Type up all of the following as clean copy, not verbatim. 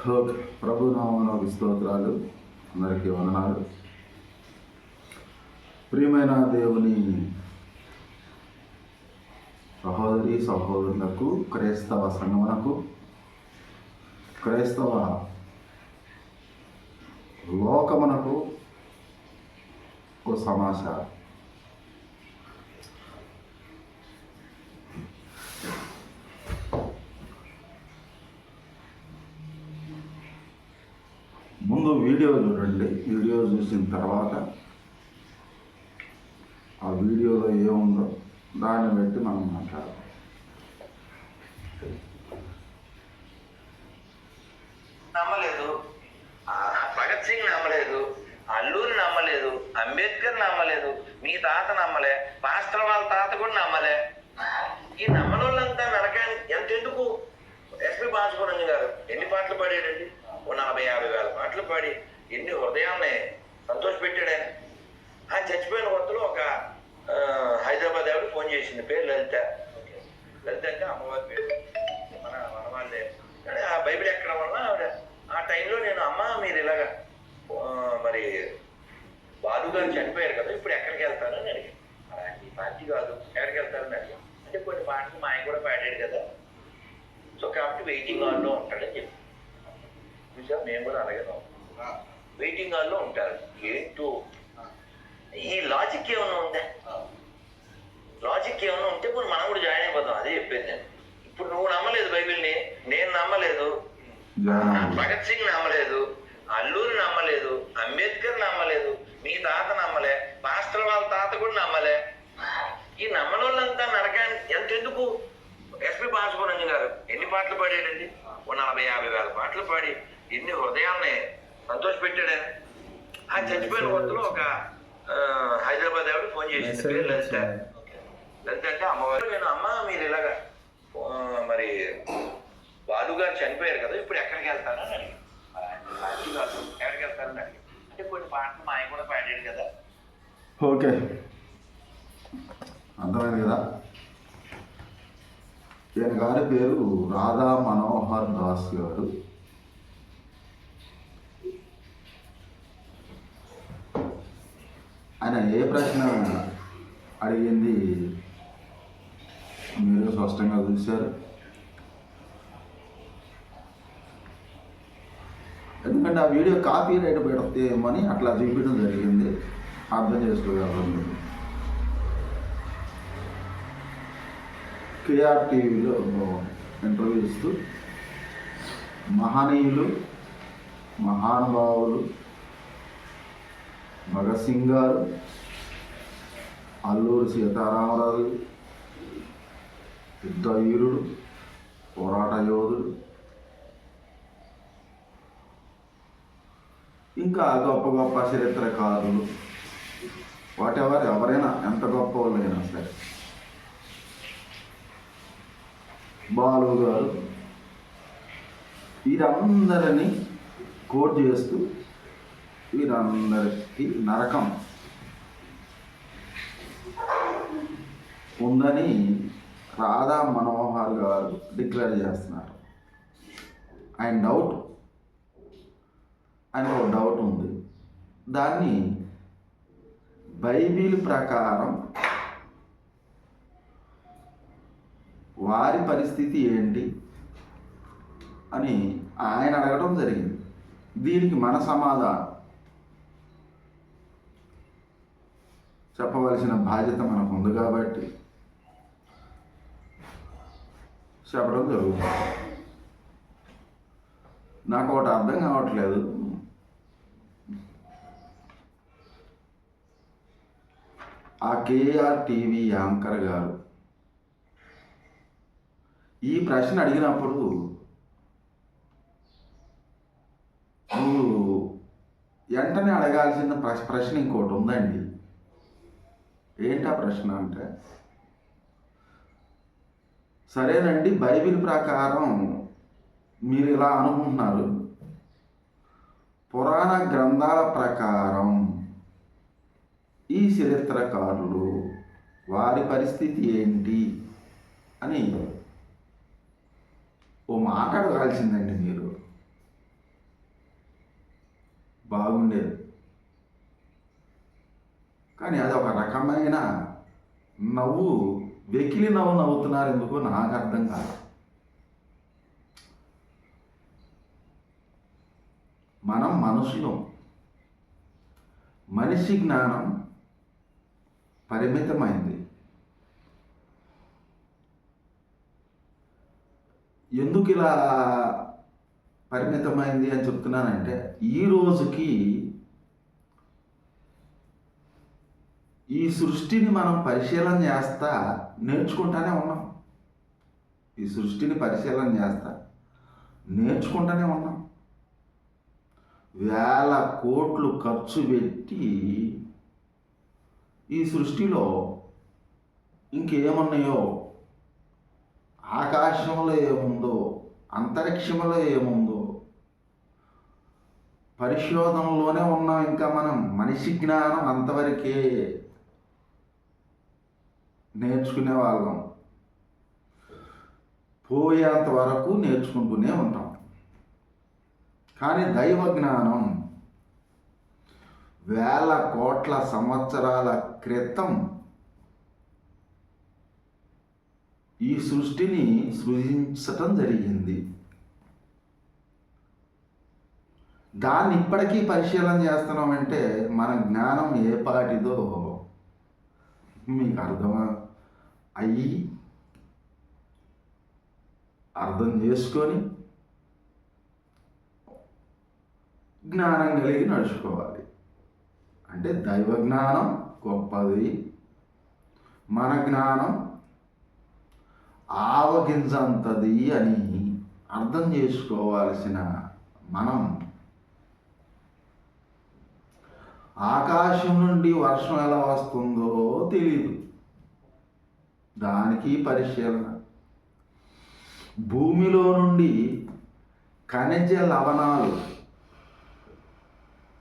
ప్రభు నామమునకు స్తోత్రాలు. అందరికీ వందనాలు. ప్రియమైన దేవుని సహోదరి సహోదరులకు, క్రైస్తవ సంఘమునకు, క్రైస్తవ లోకమునకు ఒక సమాచారం. ముందు వీడియో చూడండి. వీడియో చూసిన తర్వాత ఆ వీడియోలో ఏముందో దాన్ని బట్టి మనం మాట్లాడాలి. నమ్మలేదు, భగత్ సింగ్ నమ్మలేదు, అల్లూరి నమ్మలేదు, అంబేద్కర్ నమ్మలేదు, మీ తాత నమ్మలే, పాస్టర్ వాళ్ళ తాత కూడా నమ్మలే. ఈ నమ్మనోళ్ళంతా నరకానికి ఎంతెందుకు? ఎస్పి బాలసుబ్రహ్మణ్యం గారు ఎన్ని పాటలు పాడాడండి? 40-50 వేల పాటలు పాడి ఎన్ని హృదయాన్ని సంతోషపెట్టాడు ఆయన. ఆయన చచ్చిపోయిన కొత్తలో ఒక హైదరాబాద్ ఆవిడ ఫోన్ చేసింది, పేరు లలిత. లలిత అంటే అమ్మవారి పేరు, మన వాళ్ళే. కానీ ఆ బైబిల్ ఎక్కడం వల్ల ఆవిడ ఆ టైంలో నేను అమ్మ మీరు ఇలాగా మరి బాలు గారు చనిపోయారు కదా, ఇప్పుడు ఎక్కడికి వెళ్తారని అడిగాను. ఈ పార్టీ కాదు, ఎక్కడికి వెళ్తారని అడిగాను. అంటే కొన్ని పాటలు మా ఆయన కూడా పాడాడు కదా, సో కాబట్టి వెయిటింగ్ హాల్లో ఉంటాడని చెప్పి చూసా. మేము కూడా అడగదాం, వెయిటింగ్ హాల్లో ఉంటారు. ఏంటో ఈ లాజిక్ ఏమన్నా ఉందా? లాజిక్ ఏమన్నా ఉంటే ఇప్పుడు మనం కూడా జాయిన్ అయిపోతాం. అదే చెప్పేది నేను. ఇప్పుడు నువ్వు నమ్మలేదు బైబిల్ని, నేను నమ్మలేదు, భగత్ సింగ్ నమ్మలేదు, అల్లూరి నమ్మలేదు, అంబేద్కర్ నమ్మలేదు, మీ తాత నమ్మలే, పాస్టర్ వాళ్ళ తాత కూడా నమ్మలే. ఈ నమ్మనోళ్ళంతా నరకానికి ఎంతెందుకు? ఎస్పి బాలసుబ్రహ్మణ్యం గారు ఎన్ని పాటలు పాడాడండి? 40-50 వేల పాటలు పాడి ఎన్ని హృదయాల్ని సంతోషపెట్టాడు ఆయన. ఆయన చచ్చిపోయిన కొత్తలో ఒక హైదరాబాద్ ఆవిడ ఫోన్ చేసింది, పేరు లలిత. లలిత అంటే అమ్మవారు. నేను అమ్మ మీరు ఇలాగా మరి బాలు గారు చనిపోయారు కదా, ఇప్పుడు ఎక్కడికి వెళ్తానని అడిగాను. ఎక్కడికి వెళ్తారని అడిగాను. అంటే కొన్ని పాటలు మా ఆయన కూడా పాడాడు కదా. ఓకే, అర్థమైంది కదా. ఈయన గారి పేరు రాధా మనోహర్ దాస్ గారు. ఆయన ఏ ప్రశ్న అడిగింది మీరు స్పష్టంగా చూశారు. ఎందుకంటే ఆ వీడియో కాపీ రైట్ పెడతామని అట్లా చూపించడం జరిగింది, అర్థం చేసుకోగలరు. కేఆర్ టీవీలో ఇంటర్వ్యూ ఇస్తూ మహనీయులు, మహానుభావులు, భగత్ సింగ్ గారు, అల్లూరి సీతారామరాజు, యుద్ధ వీరుడు, పోరాట యోధుడు, ఇంకా గొప్ప గొప్ప చరిత్రకారులు, వాటెవర్ ఎవరైనా ఎంత గొప్ప వాళ్ళైనా సరే, బాలు గారు, వీరందరినీ కోట్ చేస్తూ వీరందరికీ నరకం ఉందని రాధా మనోహర్ గారు డిక్లేర్ చేస్తున్నారు. ఆయనకు ఒక డౌట్ ఉంది. దాన్ని బైబిల్ ప్రకారం వారి పరిస్థితి ఏంటి అని ఆయన అడగడం జరిగింది. దీనికి మన సమాధానం చెప్పవలసిన బాధ్యత మనకు ఉంది కాబట్టి చెప్పడం జరుగుతుంది. నాకు ఒకటి అర్థం కావట్లేదు. ఆ కేఆర్ టీవీ యాంకర్ గారు ఈ ప్రశ్న అడిగినప్పుడు నువ్వు వెంటనే అడగాల్సిన ప్రశ్న ఇంకోటి ఉందండి. ఏంటా ప్రశ్న అంటే, సరేనండి బైబిల్ ప్రకారం మీరు ఇలా అనుకుంటున్నారు, పురాణ గ్రంథాల ప్రకారం ఈ చరిత్రకారులు వారి పరిస్థితి ఏంటి అని ఓ మాట అడగాల్సిందండి మీరు. బాగుండేది. కానీ అది ఒక రకమైన నవ్వు, వెకిలి నవ్వు నవ్వుతున్నారు ఎందుకో నాకు అర్థం కాదు. మనం మనుషులు, మనిషి జ్ఞానం పరిమితమైంది. ఎందుకు ఇలా పరిమితమైంది అని చెప్తున్నానంటే, ఈ రోజుకి ఈ సృష్టిని మనం పరిశీలన చేస్తా నేర్చుకుంటానే ఉన్నాం. ఈ సృష్టిని పరిశీలన చేస్తా నేర్చుకుంటానే ఉన్నాం. వేల కోట్లు ఖర్చు పెట్టి ఈ సృష్టిలో ఇంకేమున్నాయో, ఆకాశంలో ఏముందో, అంతరిక్షంలో ఏముందో పరిశోధనలోనే ఉన్నాం. ఇంకా మనం మనిషి జ్ఞానం అంతవరకే నేర్చుకునే వాళ్ళం, పోయేంత వరకు నేర్చుకుంటూనే ఉంటాం. కానీ దైవ జ్ఞానం వేల కోట్ల సంవత్సరాల క్రితం ఈ సృష్టిని సృజించటం జరిగింది. దాన్ని ఇప్పటికీ పరిశీలన చేస్తున్నామంటే మన జ్ఞానం ఏ పాటిదో మీకు అర్థం చేసుకొని జ్ఞానం కలిగి నడుచుకోవాలి. అంటే దైవ జ్ఞానం గొప్పది, మన జ్ఞానం ఆవగింజంతది అని అర్థం చేసుకోవాల్సిన మనం ఆకాశం నుండి వర్షం ఎలా వస్తుందో తెలియదు, దానికి పరిశీలన. భూమిలో నుండి ఖనిజ లవణాలు,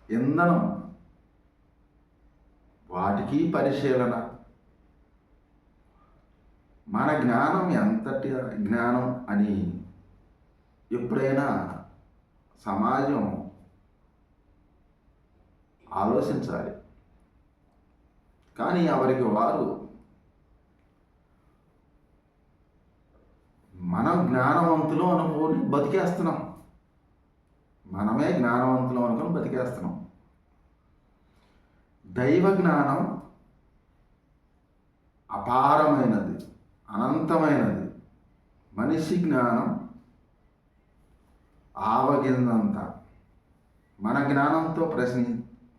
ఇంధనం, వాటికి పరిశీలన. మన జ్ఞానం ఎంతటి జ్ఞానం అని ఎప్పుడైనా సమాజం ఆలోచించాలి. కానీ ఎవరికి వారు మనం జ్ఞానవంతులు అనుకొని బతికేస్తున్నాం. మనమే జ్ఞానవంతులు అనుకొని బతికేస్తున్నాం. దైవ జ్ఞానం అపారమైనది, అనంతమైనది. మనిషి జ్ఞానం ఆవగిందంత. మన జ్ఞానంతో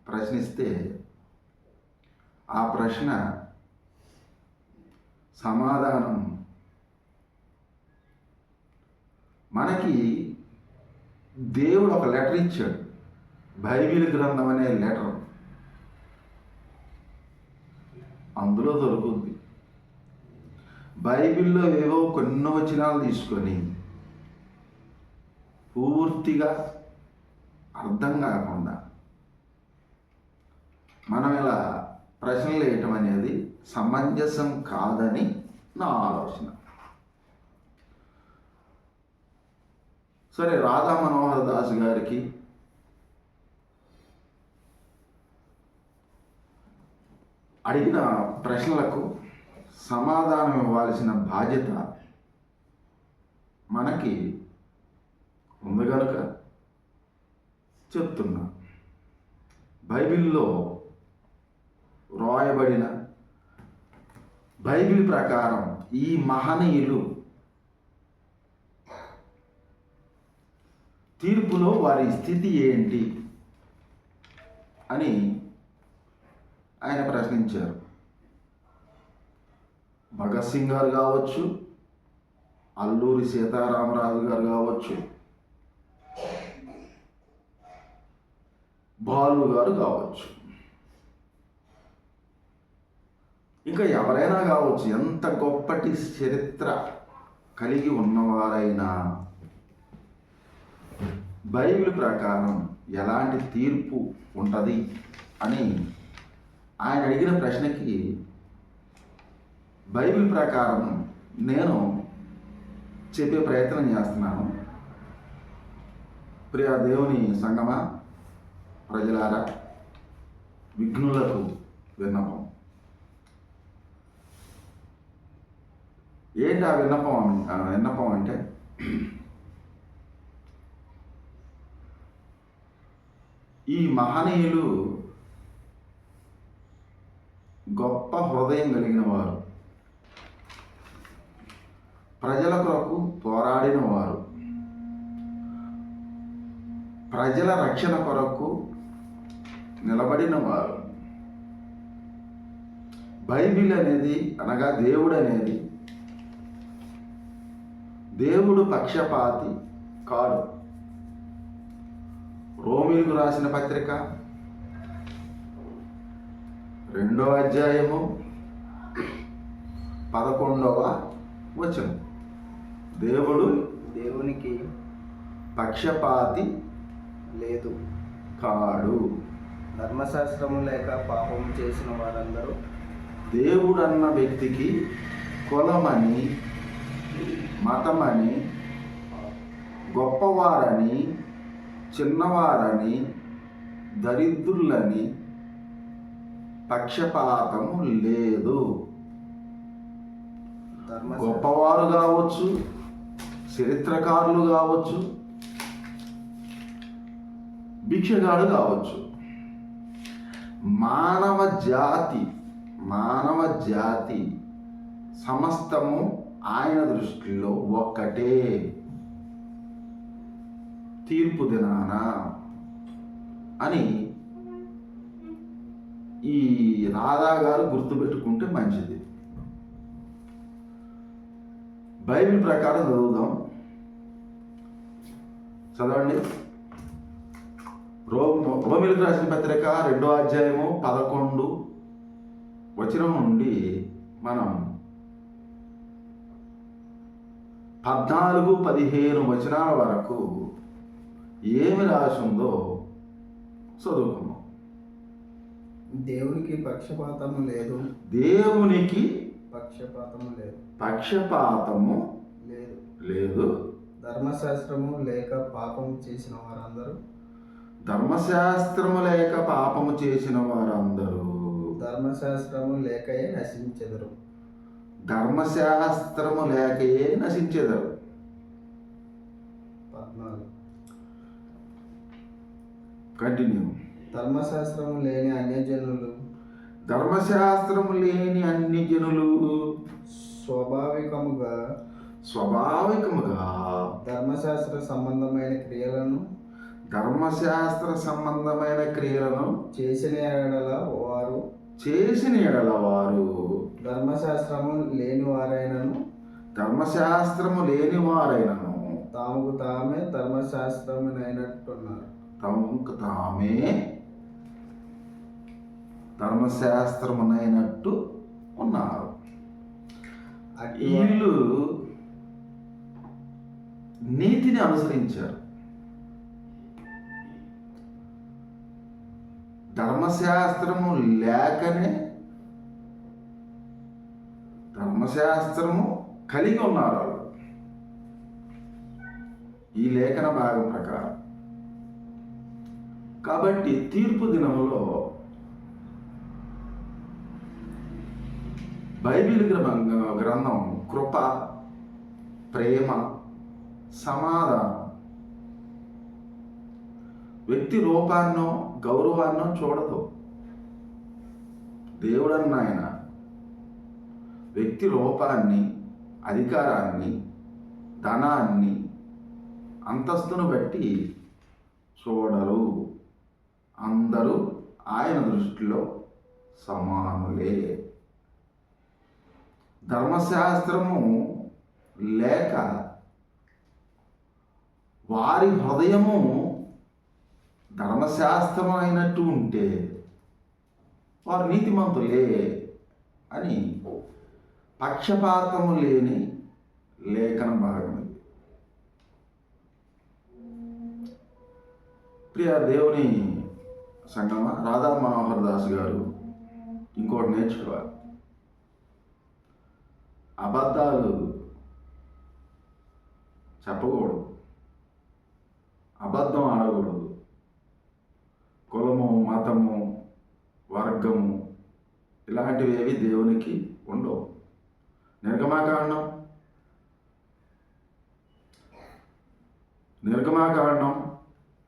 ప్రశ్నిస్తే ఆ ప్రశ్న సమాధానం మనకి దేవుడు ఒక లెటర్ ఇచ్చాడు, బైబిల్ గ్రంథం అనే లెటర్. అందులో దొరుకుద్ది. బైబిల్లో ఏవో కొన్ని వచనాలు తీసుకొని పూర్తిగా అర్థం కాకుండా మనం ఇలా ప్రశ్నలు వేయటం అనేది సమంజసం కాదని నా ఆలోచన. సరే, రాధా మనోహర్ దాస్ గారికి అడిగిన ప్రశ్నలకు సమాధానం ఇవ్వాల్సిన బాధ్యత మనకి ఉంది కనుక చెప్తున్నా. బైబిల్లో రాయబడిన బైబిల్ ప్రకారం ఈ మహనీయులు తీర్పులో వారి స్థితి ఏంటి అని ఆయన ప్రశ్నించారు. భగత్ సింగ్ గారు కావచ్చు, అల్లూరి సీతారామరాజు గారు కావచ్చు, బాలు గారు కావచ్చు, ఇంకా ఎవరైనా కావచ్చు, ఎంత గొప్పటి చరిత్ర కలిగి ఉన్నవారైనా బైబిల్ ప్రకారం ఎలాంటి తీర్పు ఉంటుంది అని ఆయన అడిగిన ప్రశ్నకి బైబిల్ ప్రకారం నేను చెప్పే ప్రయత్నం చేస్తున్నాను. ప్రియ దేవుని సంగమా, ప్రజలారా, విఘ్నులకు విన్నపం. ఏంటి ఆ విన్నపం అంటే ఈ మహనీయులు గొప్ప హృదయం కలిగిన వారు, ప్రజల కొరకు పోరాడిన వారు, ప్రజల రక్షణ కొరకు నిలబడిన వారు. బైబిల్ అనేది అనగా దేవుడు అనేది దేవుడు పక్షపాతి కాడు. రోమీయులకు రాసిన పత్రిక 2వ అధ్యాయము 11వ వచనం, దేవునికి పక్షపాతి లేదు కాడు. ధర్మశాస్త్రము లేక పాపం చేసిన వారందరూ దేవుడన్న వ్యక్తికి కులమని, మతమని, గొప్పవారని, చిన్నవారని, దరిద్రులని పక్షపాతము లేదు. గొప్పవారు కావచ్చు, చరిత్రకారులు కావచ్చు, భిక్షగాడు కావచ్చు, మానవ జాతి సమస్తము ఆయన దృష్టిలో ఒక్కటే. తీర్పు దినాన అని ఈ రాధా గారు గుర్తుపెట్టుకుంటే మంచిది. బైబిల్ ప్రకారం చదువుదాం. చదవండి. రోమీయులకు రాసిన పత్రిక 2వ అధ్యాయము 11 వచనం నుండి మనం 14-15 వచనాల వరకు ఏమి రాసిందో చదువుకున్నాం. దేవునికి పక్షపాతము లేదు. దేవునికి పక్షపాతము లేదు. ధర్మశాస్త్రము లేక పాపం చేసిన వారందరూ ధర్మశాస్త్రము లేకయే నశించెదరు. ధర్మశాస్త్రము లేకయే నశించెదరు. 14 కంటిన్యూ. ధర్మశాస్త్రము లేని అన్య జనులు స్వాభావికముగా ధర్మశాస్త్ర సంబంధమైన క్రియలను చేసిన ఎడల వారు ధర్మశాస్త్రము లేని వారైనను తమకు తామే ధర్మశాస్త్రమునైనట్టు ఉన్నారు. వీళ్ళు నీతిని అనుసరించారు. ధర్మశాస్త్రము లేకనే ధర్మశాస్త్రము కలిగి ఉన్నారు వాళ్ళు ఈ లేఖన భాగం ప్రకారం. కాబట్టి తీర్పు దినములో బైబిల్ గ్రంథం కృప, ప్రేమ, సమాధానం, వ్యక్తి రూపాన్నో గౌరవాన్నో చూడదు. దేవుడన్న ఆయన వ్యక్తి రూపాన్ని, అధికారాన్ని, ధనాన్ని, అంతస్తును బట్టి చూడరు. అందరూ ఆయన దృష్టిలో సమానులే. ధర్మశాస్త్రము లేక వారి హృదయము ధర్మశాస్త్రం అయినట్టు ఉంటే వారు నీతిమంతులే అని పక్షపాతము లేని లేఖన భాగం. ప్రియ దేవుని సంగమ, రాధా మనోహర్ దాస్ గారు ఇంకోటి నేర్చుకోవాలి. అబద్ధాలు చెప్పకూడదు, అబద్ధం ఆడకూడదు, కులము ఇలాంటివి ఏవి దేవునికి ఉండవు. నిర్గమాకాండం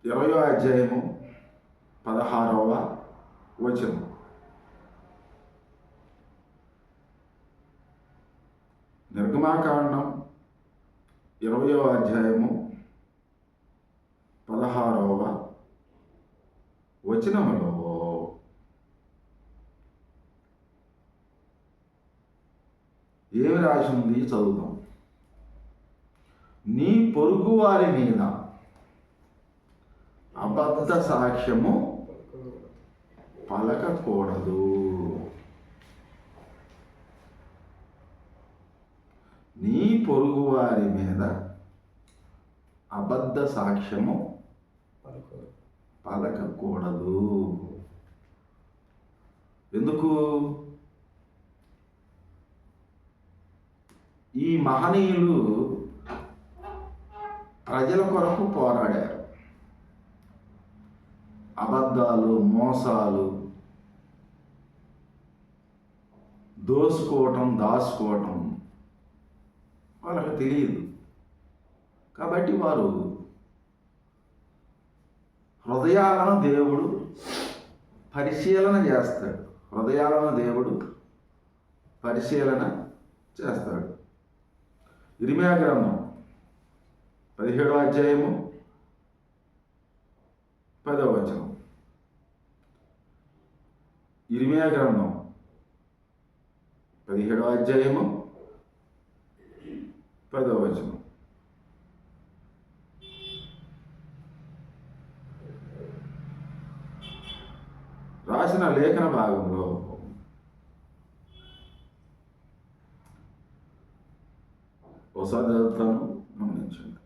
20వ అధ్యాయము 16వ వచనం. నిర్గమాకాండం 20వ అధ్యాయము 16వ వచనములో ఏమి రాసి ఉంది చదువుదాం. నీ పొరుగు వారి మీద అబద్ధ సాక్ష్యము పలకకూడదు. నీ పొరుగు వారి మీద అబద్ధ సాక్ష్యము పలకకూడదు. ఎందుకు? ఈ మహనీయులు ప్రజల కొరకు పోరాడారు. అబద్ధాలు, మోసాలు, దోసుకోవటం, దాచుకోవటం వాళ్ళకి తెలియదు. కాబట్టి వారు హృదయాలను దేవుడు పరిశీలన చేస్తాడు. హృదయాలను దేవుడు పరిశీలన చేస్తాడు. ఇర్మియా గ్రంథం 17వ అధ్యాయము 10వ వచనం. ఇర్మియా గ్రంథం 17వ అధ్యాయము 10వ వచనం. రాసిన లేఖన భాగంలో ఒకసారి చదువుతాను, గమనించండి.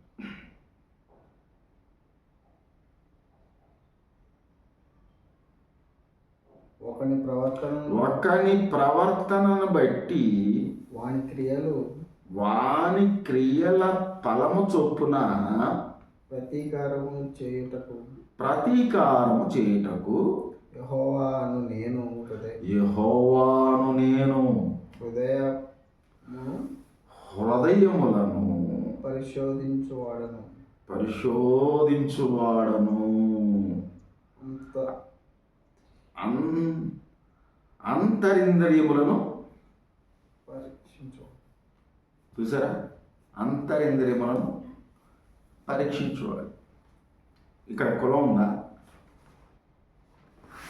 ఒకని ప్రవర్తనను బట్టి వాని క్రియల ఫలము చొప్పున ప్రతీకారము చేయుటకు యెహోవాను నేను హృదయములను పరిశోధించువాడను అంతరింద్రియములను చూసారా? అంతరింద్రియములను పరీక్షించువాడు. ఇక్కడ కులం ఉందా?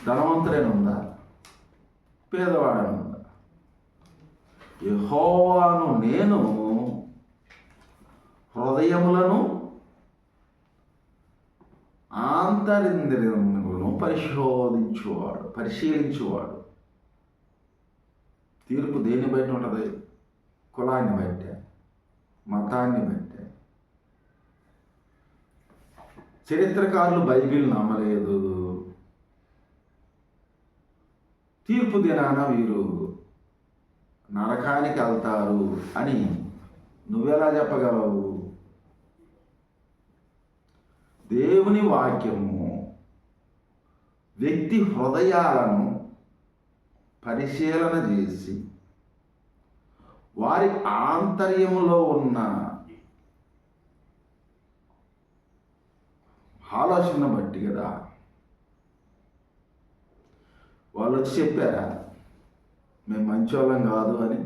ధనవంతుడైన ఉందా? పేదవాడని ఉందా? యెహోవాను నేను హృదయములను ఆంతరింద్రియములను పరిశీలించువాడు. తీర్పు దేన్ని బట్టి ఉంటుంది? కులాన్ని బట్టే, మతాన్ని బట్టే. చరిత్రకారులు బైబిల్ నమ్మలేదు. తీర్పు దినాన వీరు నరకానికి వెళ్తారు అని నువ్వెలా చెప్పగలవు? దేవుని వాక్యము వ్యక్తి హృదయాలను పరిశీలన చేసి వారి ఆంతర్యములో ఉన్న ఆలోచన బట్టి కదా. వాళ్ళు వచ్చి చెప్పారా మేము మంచోళ్ళం కాదు అని?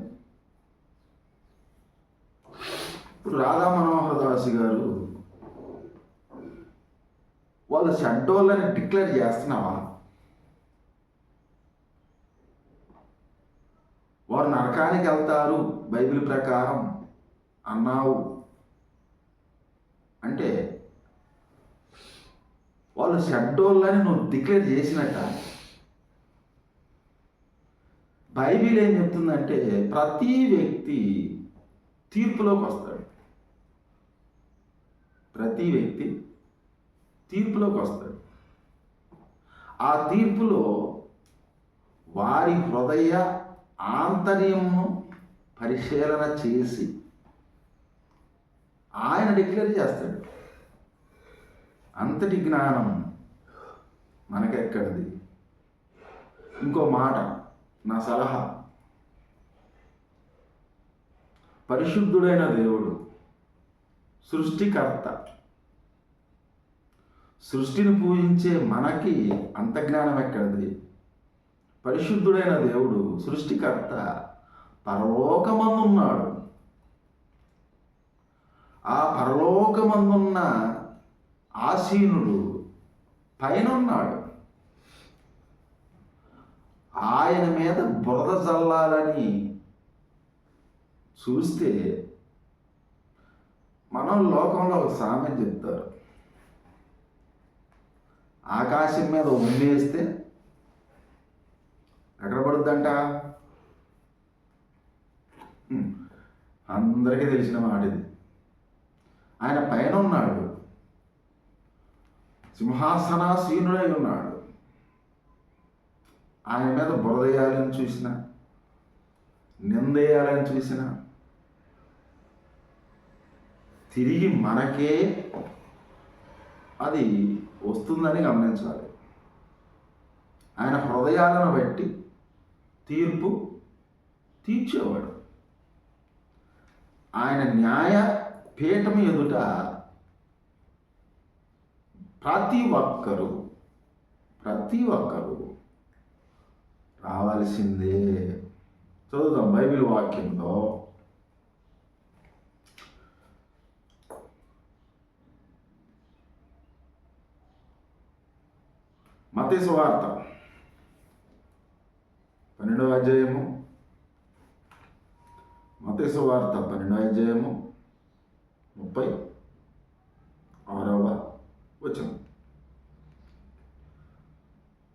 ఇప్పుడు రాధా మనోహర్ దాస్ గారు వాళ్ళు చెడ్డోళ్ళని డిక్లేర్ చేస్తున్నావా? వారు నరకానికి వెళ్తారు బైబిల్ ప్రకారం అన్నావు అంటే వాళ్ళు చెడ్డోళ్ళని నువ్వు డిక్లేర్ చేసినట్ట. బైబిల్ ఏం చెప్తుందంటే ప్రతి వ్యక్తి తీర్పులోకి వస్తాడు. ప్రతి వ్యక్తి తీర్పులోకి వస్తాడు. ఆ తీర్పులో వారి హృదయ ఆంతర్యమును పరిశీలన చేసి ఆయన డిక్లేర్ చేస్తాడు. అంతటి జ్ఞానం మనకెక్కడిది? ఇంకో మాట, నా సలహా, పరిశుద్ధుడైన దేవుడు, సృష్టికర్త. సృష్టిని పూజించే మనకి అంత జ్ఞానం ఎక్కడిది? పరిశుద్ధుడైన దేవుడు, సృష్టికర్త పరలోకమందున్నాడు. ఆ పరలోకమందున్న ఆసీనుడు పైన ఉన్నాడు. ఆయన మీద బురద చల్లాలని చూస్తే మనం లోకంలో ఒక సామెత చెప్తారు, ఆకాశం మీద ఉమ్మేస్తే ఎక్కడ పడుద్దంట? అందరికీ తెలిసిన మాట ఇది. ఆయన పైన ఉన్నాడు, సింహాసనాసీనుడై ఉన్నాడు. ఆయన మీద బురదేయాలని చూసినా, నిందేయాలని చూసినా తిరిగి మనకే అది వస్తుందని గమనించాలి. ఆయన హృదయాలను బట్టి తీర్పు తీర్చేవాడు. ఆయన న్యాయ పీఠం ఎదుట ప్రతి ఒక్కరూ రావాల్సిందే. చదువుదాం బైబిల్ వాక్యంలో. మత్తయి సువార్త 12వ అధ్యాయము, మత్తయి సువార్త 12వ అధ్యాయము 36వ వచనం.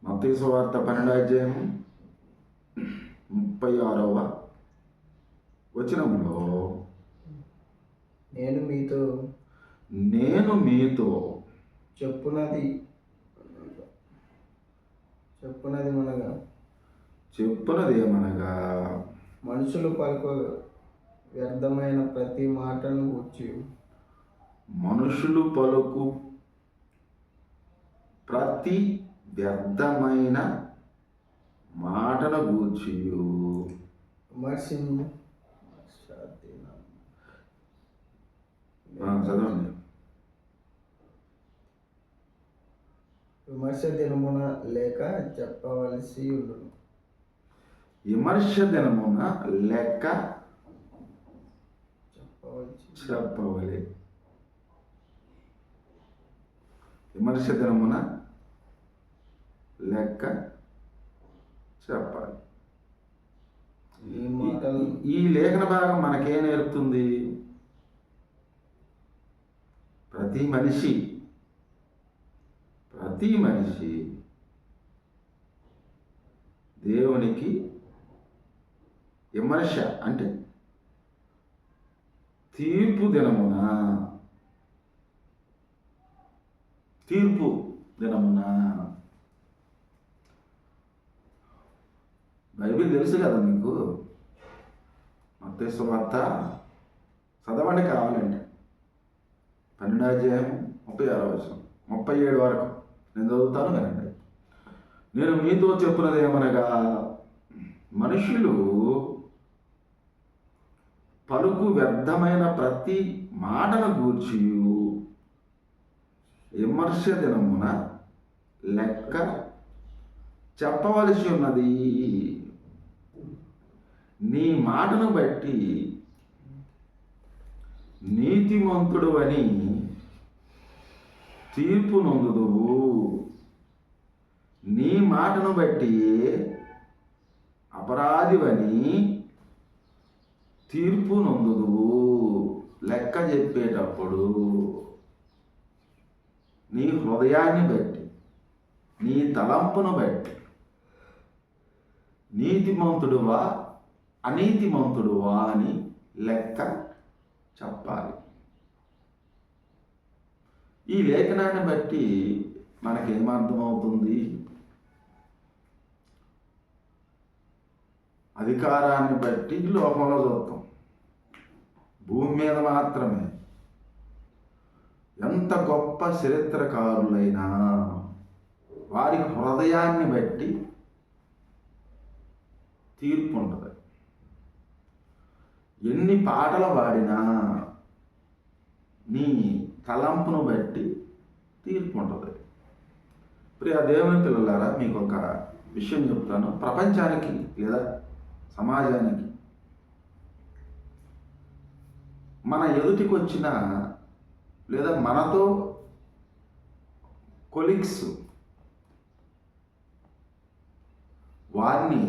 మత్తయి సువార్త 12వ అధ్యాయము 36వ వచనంలో, నేను మీతో చెప్పునది ఏమనగా మనుషులు పలుకు వ్యర్థమైన ప్రతి మాటను గూర్చి చదవండి. విమర్శ దినమున లేక చెప్పవలసి ఉండును. విమర్శ దినమున లెక్క చెప్పవలె. విమర్శ దినమున లెక్క చెప్పాలి. ఈ లేఖన భాగం మనకేం నేర్పుతుంది? ప్రతి మనిషి దేవునికి విమర్శ అంటే తీర్పు దినమున బైబిల్ తెలుసు కదా మీకు. మత్తయి సువార్త చదవండి కావాలంటే 12వ అధ్యాయం 36వ వచనం 37 వరకు నేను చదువుతాను వినండి. నేను మీతో చెప్పున్నది ఏమనగా, మనుషులు పలుకు వ్యర్థమైన ప్రతి మాటను గూర్చి విమర్శ దినమున లెక్క చెప్పవలసి ఉన్నది. నీ మాటను బట్టి నీతిమంతుడు అని తీర్పు నొందుదువు. నీ మాటను బట్టి అపరాధివని తీర్పు నొందుదువు. లెక్క చెప్పేటప్పుడు నీ హృదయాన్ని బట్టి, నీ తలంపును బట్టి నీతిమంతుడువా అనీతిమంతుడువా అని లెక్క చెప్పాలి. ఈ లేఖనాన్ని బట్టి మనకేమర్థమవుతుంది? అధికారాన్ని బట్టి లోకంలో చూస్తాం, భూమి మీద మాత్రమే. ఎంత గొప్ప చరిత్రకారులైనా వారి హృదయాన్ని బట్టి తీర్పు ఉంటుంది. ఎన్ని పాటలు పాడినా నీ తలంపును బట్టి తీర్పు ఉంటుంది. ప్రియ దేవుని పిల్లలారా, మీకు ఒక విషయం చెప్తాను. ప్రపంచానికి లేదా సమాజానికి మన ఎదుటికి వచ్చిన లేదా మనతో కొలీగ్స్ వారిని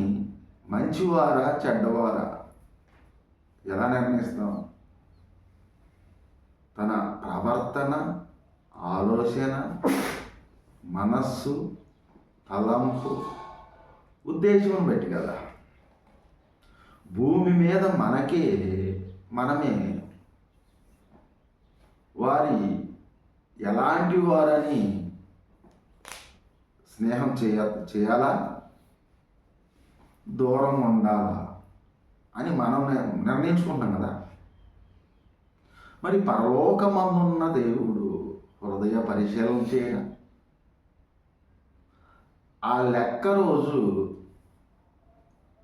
మంచివారా చెడ్డవారా ఎలా నిర్ణయిస్తాం? తన ప్రవర్తన, ఆలోచన, మనస్సు, తలంపు, ఉద్దేశం బట్టి కదా. భూమి మీద మనమే వారి ఎలాంటి వారని స్నేహం చేయాలా, దూరం ఉండాలా అని మనం నిర్ణయించుకుంటాం కదా. మరి పరలోకమందున్న దేవుడు హృదయ పరిశీలన చేయడం, ఆ రోజు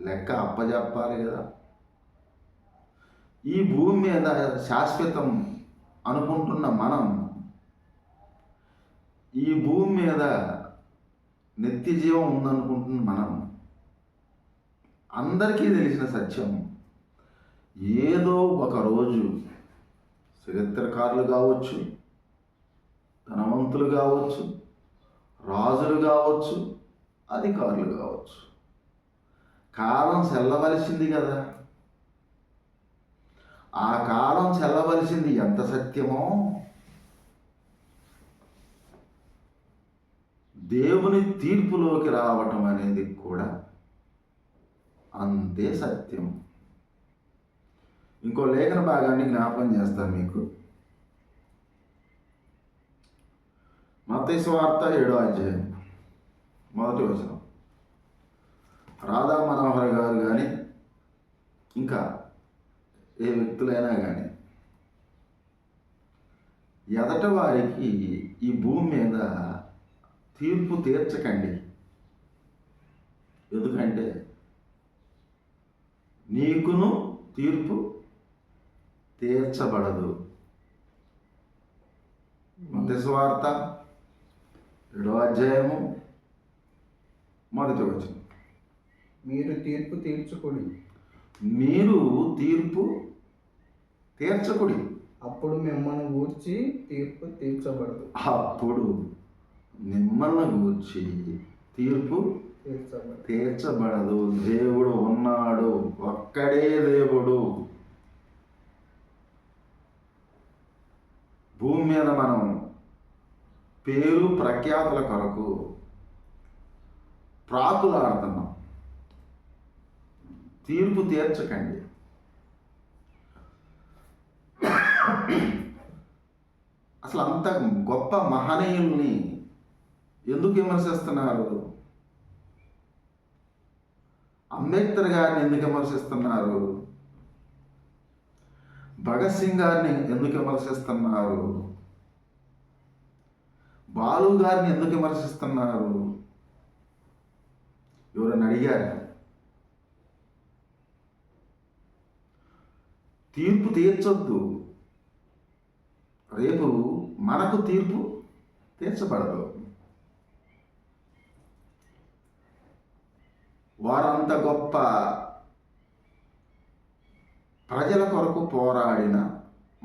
లెక్క అప్పజెప్పాలి కదా. ఈ భూమి మీద శాశ్వతం అనుకుంటున్న మనం, ఈ భూమి మీద నిత్య జీవం ఉందనుకుంటున్న మనం, అందరికీ తెలిసిన సత్యం, ఏదో ఒక రోజు చరిత్రకారులు కావచ్చు, ధనవంతులు కావచ్చు, రాజులు కావచ్చు, అధికారులు కావచ్చు, కాలం చెల్లవలసింది కదా. ఆ కాలం చెల్లవలసింది ఎంత సత్యమో దేవుని తీర్పులోకి రావటం అనేది కూడా అంతే సత్యం. ఇంకో లేఖన భాగాన్ని జ్ఞాపకం చేస్తాను మీకు. మత్తయి సువార్త 7వ అధ్యాయం 1వ వచనం. రాధా మనోహర్ గారు కానీ ఇంకా ఏ వ్యక్తులైనా కానీ ఎదట వారికి ఈ భూమి మీద తీర్పు తీర్చకండి. ఎందుకంటే నీకును తీర్పు తీర్చబడదు. మత్తయి సువార్త 7వ అధ్యాయము 1వ వచనం. మీరు తీర్పు తీర్చుకుడి, మీరు తీర్పు తీర్చకుడి, అప్పుడు మిమ్మల్ని గూర్చి తీర్పు తీర్చబడదు. అప్పుడు మిమ్మల్ని గూర్చి తీర్పు తీర్చబడదు. తీర్చబడదు. దేవుడు ఉన్నాడు, ఒక్కడే దేవుడు. భూమి మీద మనం పేరు ప్రఖ్యాతుల కొరకు ప్రాకులాడుతున్నాం. తీర్పు తీర్చకండి. అసలు అంత గొప్ప మహనీయుల్ని ఎందుకు విమర్శిస్తున్నారు? అంబేద్కర్ గారిని ఎందుకు విమర్శిస్తున్నారు? భగత్ సింగ్ గారిని ఎందుకు విమర్శిస్తున్నారు? బాలు గారిని ఎందుకు విమర్శిస్తున్నారు? ఎవరైనా అడిగారు? తీర్పు తీర్చొద్దు. రేపు మనకు తీర్పు తీర్చబడదు. వారంత గొప్ప ప్రజల కొరకు పోరాడిన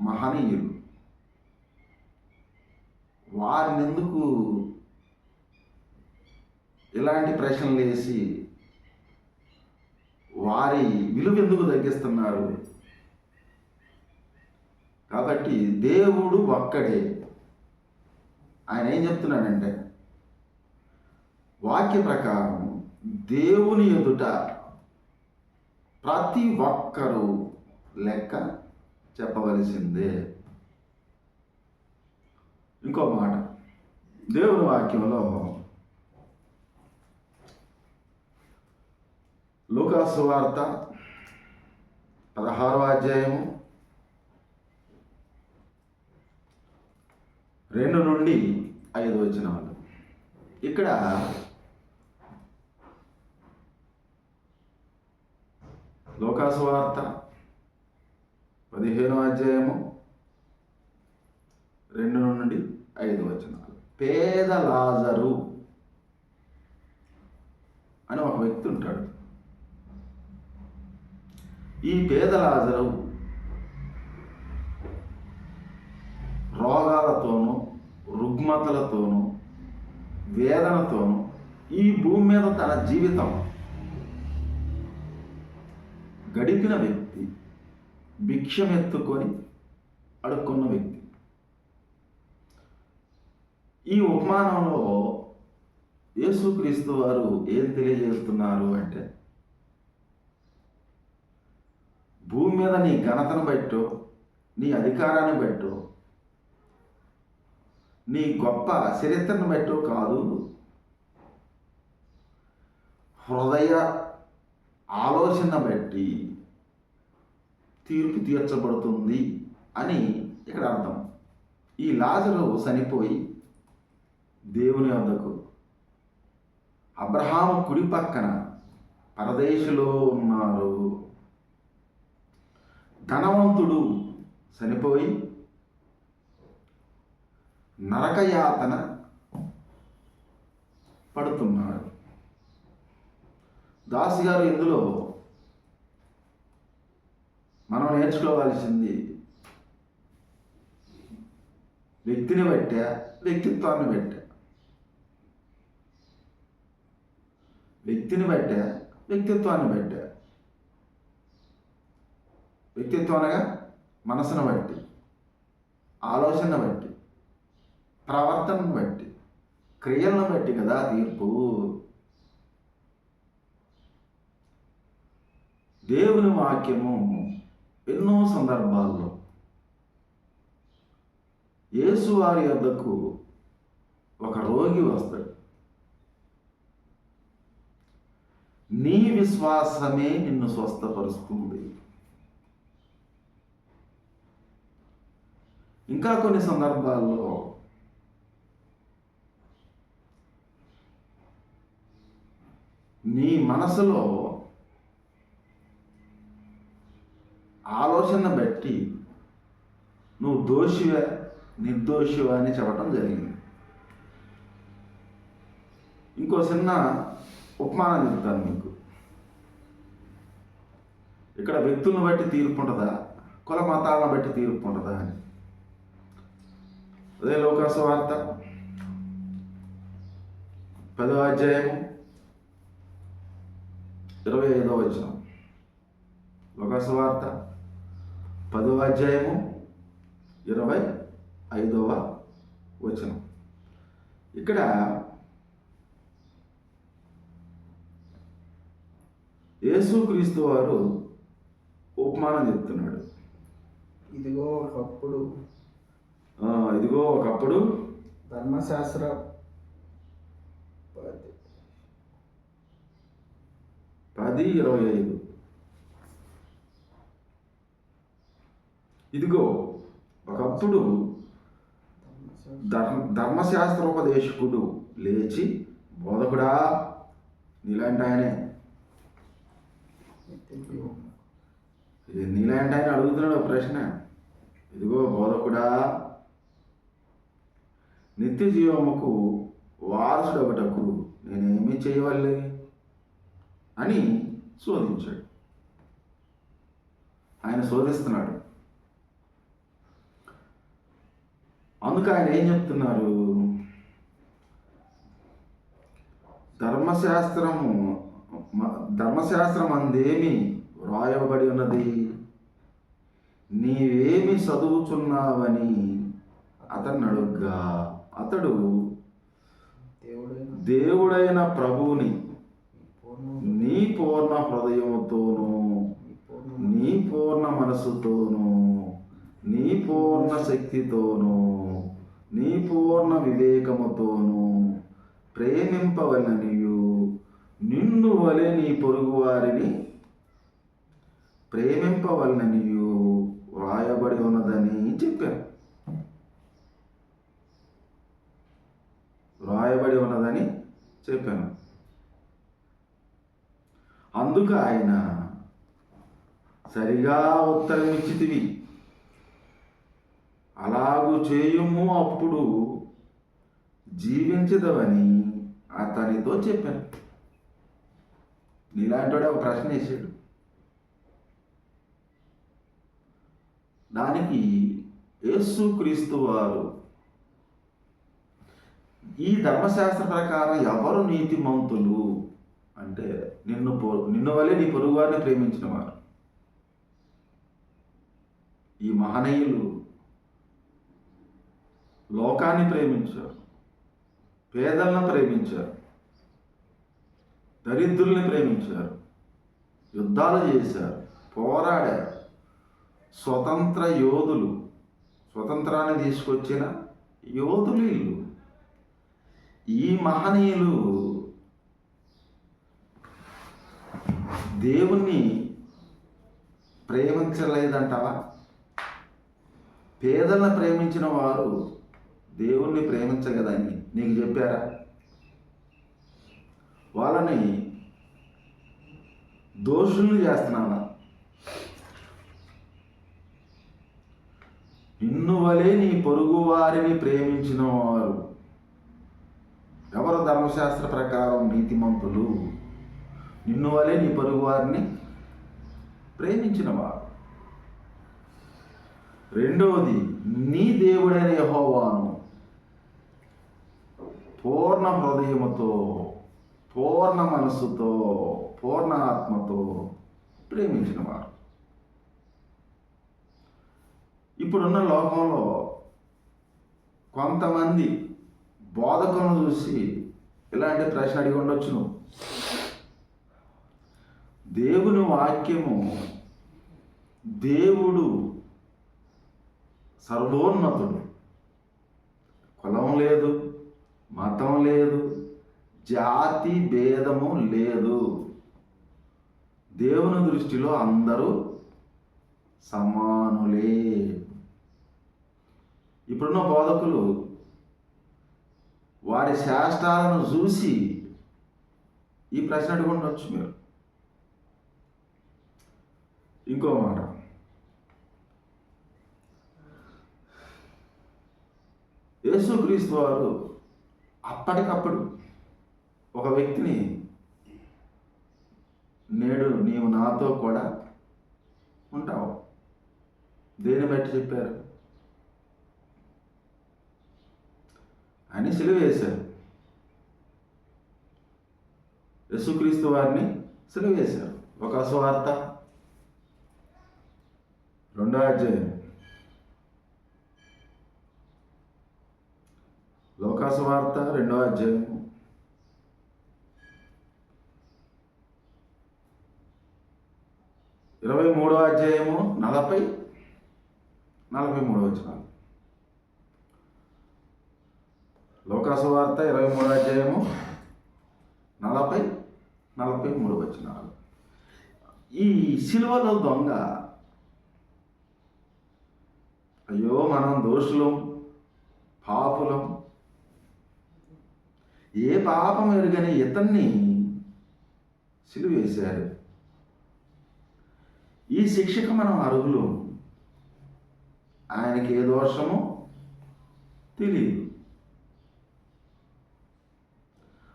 మహనీయులు, వారిని ఎందుకు ఇలాంటి ప్రశ్నలు వేసి వారి విలువ ఎందుకు తగ్గిస్తున్నారు? కాబట్టి దేవుడు ఒక్కడే. ఆయన ఏం చెప్తున్నాడంటే, వాక్య ప్రకారం దేవుని ఎదుట ప్రతి ఒక్కరూ లెక్క చెప్పవలసిందే. ఇంకో మాట దేవుని వాక్యంలో లూకా సువార్త 16వ అధ్యాయము 2 నుండి 5 వచనాలు. ఇక్కడ లూకా సువార్త 15వ అధ్యాయము 2 నుండి 5 వచనాలు. పేద లాజరు అని ఒక వ్యక్తి ఉంటాడు. ఈ పేద లాజరు రోగాలతోనూ రుగ్మతలతోనూ వేదనతోనూ ఈ భూమి మీద తన జీవితం గడిపిన వ్యక్తి, భిక్షమెత్తుకొని అడుక్కున్న వ్యక్తి. ఈ ఉపమానంలో యేసుక్రీస్తు వారు ఏం తెలియజేస్తున్నారు అంటే, భూమి మీద నీ ఘనతను బట్టో, నీ అధికారాన్ని బట్టో, నీ గొప్ప చరిత్రను బట్టో కాదు, హృదయ ఆలోచన బట్టి తీర్పు తీర్చబడుతుంది అని ఇక్కడ అర్థం. ఈ లాజరు చనిపోయి దేవుని వద్దకు అబ్రహాము కుడి పక్కన పరదేశులో ఉన్నారు. ధనవంతుడు చనిపోయి నరకయాతన పడుతున్నాడు. దాసు గారు ఇందులో మనం నేర్చుకోవాల్సింది వ్యక్తిని బట్టే, వ్యక్తిత్వాన్ని బట్టే. వ్యక్తిని బట్టే, వ్యక్తిత్వాన్ని బట్టే. వ్యక్తిత్వం అనగా మనసును బట్టి, ఆలోచన బట్టి, ప్రవర్తనను బట్టి, క్రియలను బట్టి కదా తీర్పు. దేవుని వాక్యము ఎన్నో సందర్భాల్లో యేసు వారి వద్దకు ఒక రోగి వస్తాడు. నీ విశ్వాసమే నిన్ను స్వస్థపరుస్తుంది. ఇంకా కొన్ని సందర్భాల్లో నీ మనసులో ఆలోచన బట్టి నువ్వు దోషివా నిర్దోషివా అని చెప్పడం జరిగింది. ఇంకో చిన్న ఉపమానం చెప్తాను మీకు. ఇక్కడ వ్యక్తులను బట్టి తీర్పు ఉంటుందా, కుల మతాలను బట్టి తీర్పు ఉంటుందా అని. అదే లోకాసు వార్త 10వ అధ్యాయము 25వ వచనం. లోకాసు వార్త 10వ అధ్యాయము 25వ వచనం. ఇక్కడ యేసుక్రీస్తు వారు ఉపమానం చెప్తున్నాడు. ఇదిగో ఒకప్పుడు ధర్మశాస్త్ర 10:25. ఇదిగో ఒకప్పుడు ధర్మశాస్త్రోపదేశకుడు లేచి, బోధకుడా, నీలాంటి ఆయనే, నీలాంటి ఆయన అడుగుతున్నాడు ప్రశ్న. ఇదిగో బోధకుడా, నిత్య జీవముకు వారసుడొకటకు నేనేమి చేయవల్లి అని శోధించాడు. ఆయన శోధిస్తున్నాడు. అందుకు ఆయన ఏం చెప్తున్నారు? ధర్మశాస్త్రం అందేమి వ్రాయబడి ఉన్నది, నీవేమి చదువుచున్నావని అతన్ని అడుగ్గా, అతడు దేవుడైన ప్రభువుని నీ పూర్ణ హృదయముతోనూ, నీ పూర్ణ మనసుతోనూ, నీ పూర్ణ శక్తితోనూ, నీ పూర్ణ వివేకముతోనూ ప్రేమింపవలనియు, నిన్ను వలె నీ పొరుగు వారిని ప్రేమింపవలనియు వ్రాయబడి ఉన్నదని చెప్పారు. వ్రాయబడి ఉన్నదని చెప్పాను. అందుకు ఆయన, సరిగా ఉత్తరం ఇచ్చితివి, అలాగు చేయుము, అప్పుడు జీవించదవని అతనితో చెప్పాను. నీలాంటి ఒక ప్రశ్న వేసాడు. దానికి యేసుక్రీస్తు వారు ఈ ధర్మశాస్త్ర ప్రకారం ఎవరు నీతిమంతులు అంటే నిన్ను వలె నీ పొరుగువారిని ప్రేమించిన వారు. ఈ మహనీయులు లోకాన్ని ప్రేమించారు, పేదలను ప్రేమించారు, దరిద్రుల్ని ప్రేమించారు, యుద్ధాలు చేశారు, పోరాడారు. స్వతంత్ర యోధులు, స్వతంత్రాన్ని తీసుకొచ్చిన యోధులు వీళ్ళు. ఈ మహనీయులు దేవుణ్ణి ప్రేమించలేదంటావా? పేదలను ప్రేమించిన వారు దేవుణ్ణి ప్రేమించలేదని నీకు చెప్పారా? వాళ్ళని దోషుల్ని చేస్తున్నావా? నిన్ను వలె నీ పొరుగు వారిని ప్రేమించిన వారు ఎవరు ధర్మశాస్త్ర ప్రకారం నీతిమంతులు? నిన్ను వలె నీ పొరుగు వారిని ప్రేమించిన వారు. రెండవది, నీ దేవుడైన యెహోవాను పూర్ణ హృదయముతో, పూర్ణ మనస్సుతో, పూర్ణ ఆత్మతో ప్రేమించిన వారు. ఇప్పుడున్న లోకంలో కొంతమంది బోధకులను చూసి ఇలాంటి ప్రశ్న అడిగి ఉండొచ్చు నువ్వు. దేవుని వాక్యము, దేవుడు సర్వోన్నతుడు, కులం లేదు, మతం లేదు, జాతి భేదము లేదు. దేవుని దృష్టిలో అందరూ సమానులే. ఇప్పుడున్న బోధకులు వారి శాస్త్రాలను చూసి ఈ ప్రశ్న అడిగి ఉండొచ్చు మీరు. ఇంకో మాట, యేసుక్రీస్తు వారు అప్పటికప్పుడు ఒక వ్యక్తిని, నేడు నీవు నాతో కూడా ఉంటావు, దేని బట్టి చెప్పారు అని సిలువ వేశారు. యేసుక్రీస్తు వారిని సిలువ వేశారు. ఒక సువార్త 2వ అధ్యాయం, లోకాసు వార్త 2వ అధ్యాయం 23వ అధ్యాయము 43వ వచనాలు. లోకాసు వార్త 23వ అధ్యాయము 43వ వచనాలు. ఈ సిలువలో దొంగ, అయ్యో మనం దోషులం, పాపులం, ఏ పాపం ఎరుగని ఇతన్ని సిలువ వేశారు. ఈ శిక్షకు మనం అర్హులు, ఆయనకి ఏ దోషమో తెలియదు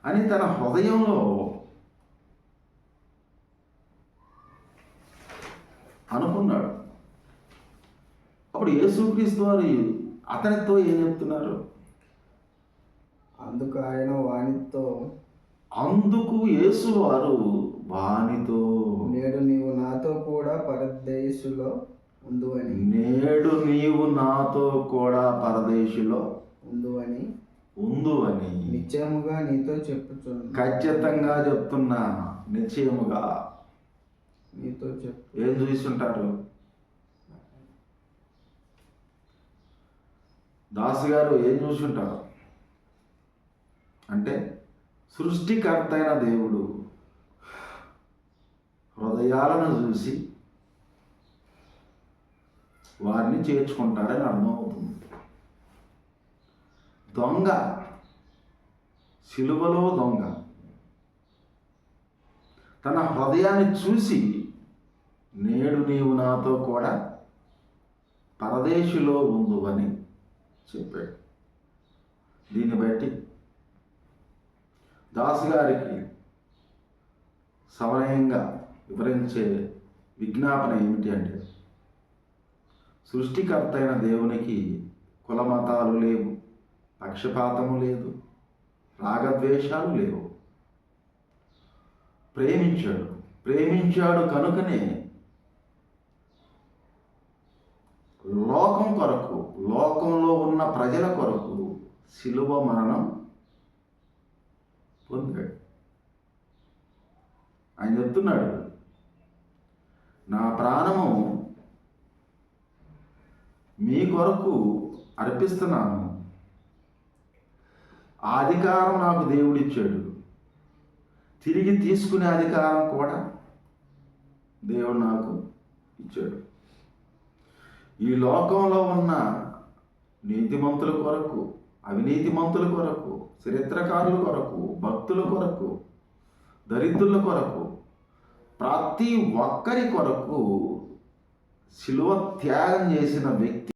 అని తన హృదయంలో అనుకున్నాడు. అప్పుడు యేసుక్రీస్తు వారు అతనితో ఏం చెప్తున్నారు? అందుకు యేసు వారు వానితో, నేడు నీవు నాతో కూడా పరదేశులో ఉందువని, నేడు నీవు నాతో కూడా పరదేశులో ఉందువని నిశ్చయముగా నీతో చెప్పుచున్నా. ఖచ్చితంగా చెప్తున్నా, నిశ్చయముగా నీతో చెప్పు. ఏం చూస్తుంటారు? దాసు గారు ఏం చూస్తుంటారు అంటే, సృష్టికర్త అయిన దేవుడు హృదయాలను చూసి వారిని చేర్చుకుంటారని అర్థమవుతుంది. దొంగ, సిలువలో దొంగ తన హృదయాన్ని చూసి, నేడు నీవు నాతో కూడా పరదేశిలో ఉందువని చెప్పాడు. దీన్ని బట్టి దాసు గారికి సవనయంగా వివరించే విజ్ఞాపన ఏమిటి అంటే, సృష్టికర్త అయిన దేవునికి కులమతాలు లేవు, పక్షపాతము లేదు, రాగద్వేషాలు లేవు. ప్రేమించాడు కనుకనే లోకం కొరకు, లోకంలో ఉన్న ప్రజల కొరకు శిలువ మరణం పొందాడు. ఆయన చెప్తున్నాడు, నా ప్రాణము మీ కొరకు అర్పిస్తున్నాను. ఆ అధికారం నాకు దేవుడిచ్చాడు. తిరిగి తీసుకునే అధికారం కూడా దేవుడు నాకు ఇచ్చాడు. ఈ లోకంలో ఉన్న నీతిమంతుల కొరకు, అవినీతిమంతుల కొరకు, చరిత్రకారుల కొరకు, భక్తుల కొరకు, దరిద్రుల కొరకు, ప్రతి ఒక్కరి కొరకు శిలువ త్యాగం చేసిన వ్యక్తి